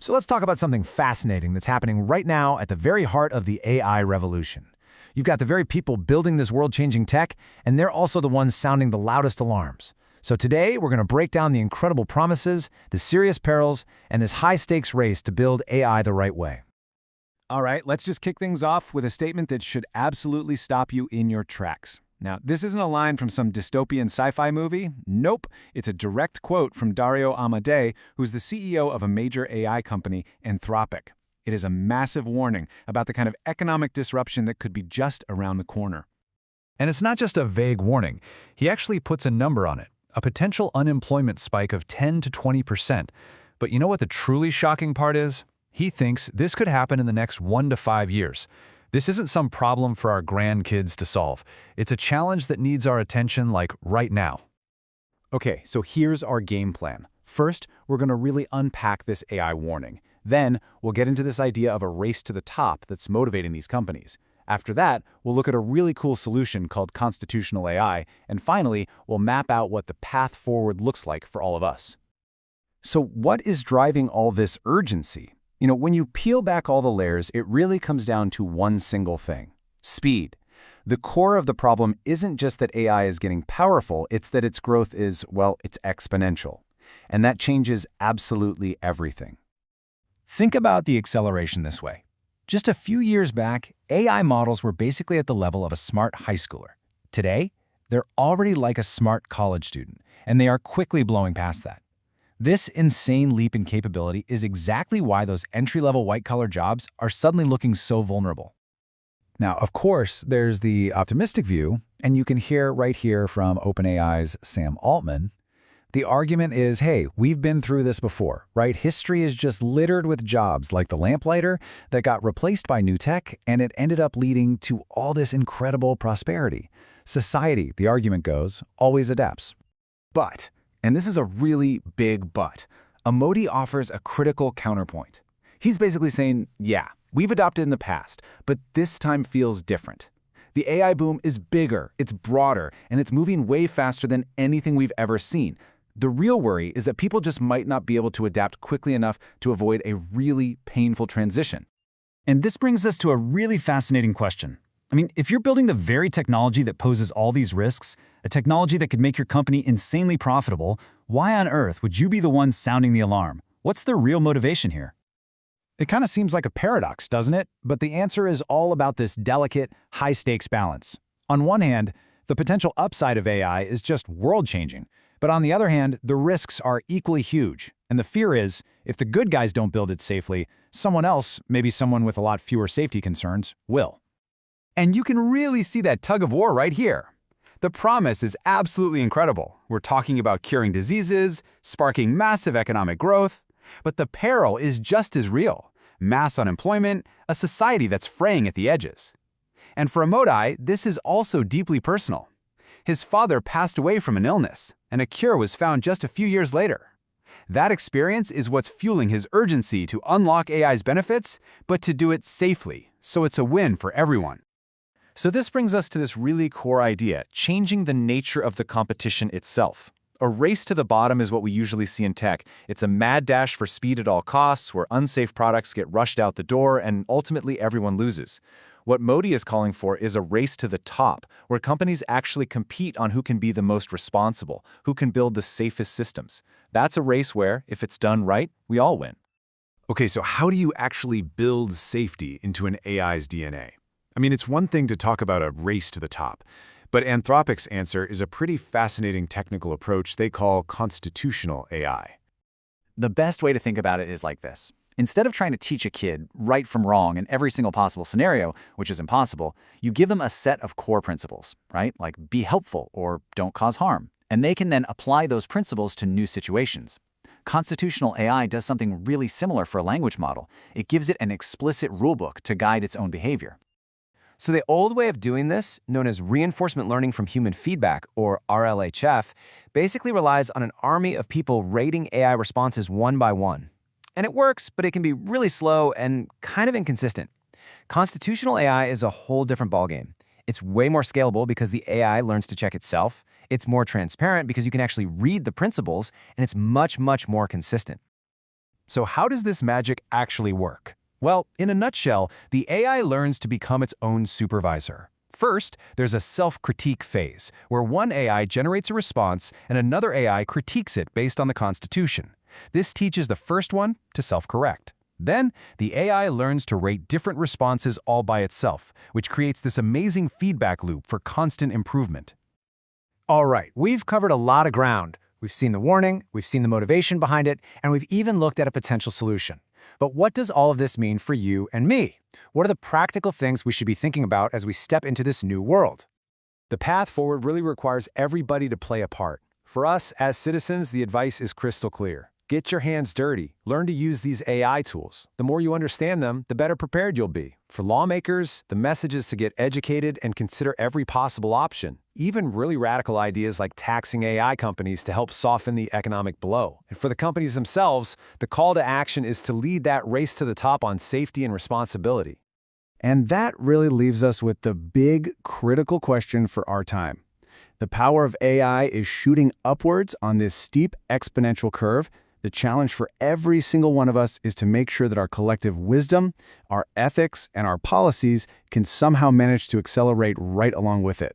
So let's talk about something fascinating that's happening right now at the very heart of the AI revolution. You've got the very people building this world-changing tech, and they're also the ones sounding the loudest alarms. So today, we're going to break down the incredible promises, the serious perils, and this high-stakes race to build AI the right way. All right, let's just kick things off with a statement that should absolutely stop you in your tracks. Now, this isn't a line from some dystopian sci-fi movie. Nope, it's a direct quote from Dario Amodei, who's the CEO of a major AI company, Anthropic. It is a massive warning about the kind of economic disruption that could be just around the corner. And it's not just a vague warning. He actually puts a number on it, a potential unemployment spike of 10 to 20%. But you know what the truly shocking part is? He thinks this could happen in the next 1 to 5 years. This isn't some problem for our grandkids to solve. It's a challenge that needs our attention, like, right now. Okay, so here's our game plan. First, we're going to really unpack this AI warning. Then, we'll get into this idea of a race to the top that's motivating these companies. After that, we'll look at a really cool solution called constitutional AI. And finally, we'll map out what the path forward looks like for all of us. So what is driving all this urgency? You know, when you peel back all the layers, it really comes down to one single thing: speed. The core of the problem isn't just that AI is getting powerful, it's that its growth is, well, it's exponential. And that changes absolutely everything. Think about the acceleration this way. Just a few years back, AI models were basically at the level of a smart high schooler. Today, they're already like a smart college student, and they are quickly blowing past that. This insane leap in capability is exactly why those entry-level white-collar jobs are suddenly looking so vulnerable. Now, of course, there's the optimistic view, and you can hear right here from OpenAI's Sam Altman. The argument is, hey, we've been through this before, right? History is just littered with jobs like the lamplighter that got replaced by new tech, and it ended up leading to all this incredible prosperity. Society, the argument goes, always adapts. But, and this is a really big but, Amodei offers a critical counterpoint. He's basically saying, yeah, we've adopted in the past, but this time feels different. The AI boom is bigger, it's broader, and it's moving way faster than anything we've ever seen. The real worry is that people just might not be able to adapt quickly enough to avoid a really painful transition. And this brings us to a really fascinating question. I mean, if you're building the very technology that poses all these risks, a technology that could make your company insanely profitable, why on earth would you be the one sounding the alarm? What's the real motivation here? It kind of seems like a paradox, doesn't it? But the answer is all about this delicate, high-stakes balance. On one hand, the potential upside of AI is just world-changing. But on the other hand, the risks are equally huge. And the fear is, if the good guys don't build it safely, someone else, maybe someone with a lot fewer safety concerns, will. And you can really see that tug of war right here. The promise is absolutely incredible. We're talking about curing diseases, sparking massive economic growth. But the peril is just as real: mass unemployment, a society that's fraying at the edges. And for Amodei, this is also deeply personal. His father passed away from an illness, and a cure was found just a few years later. That experience is what's fueling his urgency to unlock AI's benefits, but to do it safely, so it's a win for everyone. So this brings us to this really core idea: changing the nature of the competition itself. A race to the bottom is what we usually see in tech. It's a mad dash for speed at all costs, where unsafe products get rushed out the door and ultimately everyone loses. What Amodei is calling for is a race to the top, where companies actually compete on who can be the most responsible, who can build the safest systems. That's a race where, if it's done right, we all win. Okay, so how do you actually build safety into an AI's DNA? I mean, it's one thing to talk about a race to the top, but Anthropic's answer is a pretty fascinating technical approach they call constitutional AI. The best way to think about it is like this. Instead of trying to teach a kid right from wrong in every single possible scenario, which is impossible, you give them a set of core principles, right? Like be helpful or don't cause harm. And they can then apply those principles to new situations. Constitutional AI does something really similar for a language model. It gives it an explicit rulebook to guide its own behavior. So the old way of doing this, known as reinforcement learning from human feedback, or RLHF, basically relies on an army of people rating AI responses one by one. And it works, but it can be really slow and kind of inconsistent. Constitutional AI is a whole different ballgame. It's way more scalable because the AI learns to check itself. It's more transparent because you can actually read the principles, and it's much, much more consistent. So how does this magic actually work? Well, in a nutshell, the AI learns to become its own supervisor. First, there's a self-critique phase, where one AI generates a response and another AI critiques it based on the Constitution. This teaches the first one to self-correct. Then, the AI learns to rate different responses all by itself, which creates this amazing feedback loop for constant improvement. All right, we've covered a lot of ground. We've seen the warning, we've seen the motivation behind it, and we've even looked at a potential solution. But what does all of this mean for you and me? What are the practical things we should be thinking about as we step into this new world? The path forward really requires everybody to play a part. For us, as citizens, the advice is crystal clear. Get your hands dirty. Learn to use these AI tools. The more you understand them, the better prepared you'll be. For lawmakers, the message is to get educated and consider every possible option, even really radical ideas like taxing AI companies to help soften the economic blow. And for the companies themselves, the call to action is to lead that race to the top on safety and responsibility. And that really leaves us with the big, critical question for our time. The power of AI is shooting upwards on this steep exponential curve. The challenge for every single one of us is to make sure that our collective wisdom, our ethics, and our policies can somehow manage to accelerate right along with it.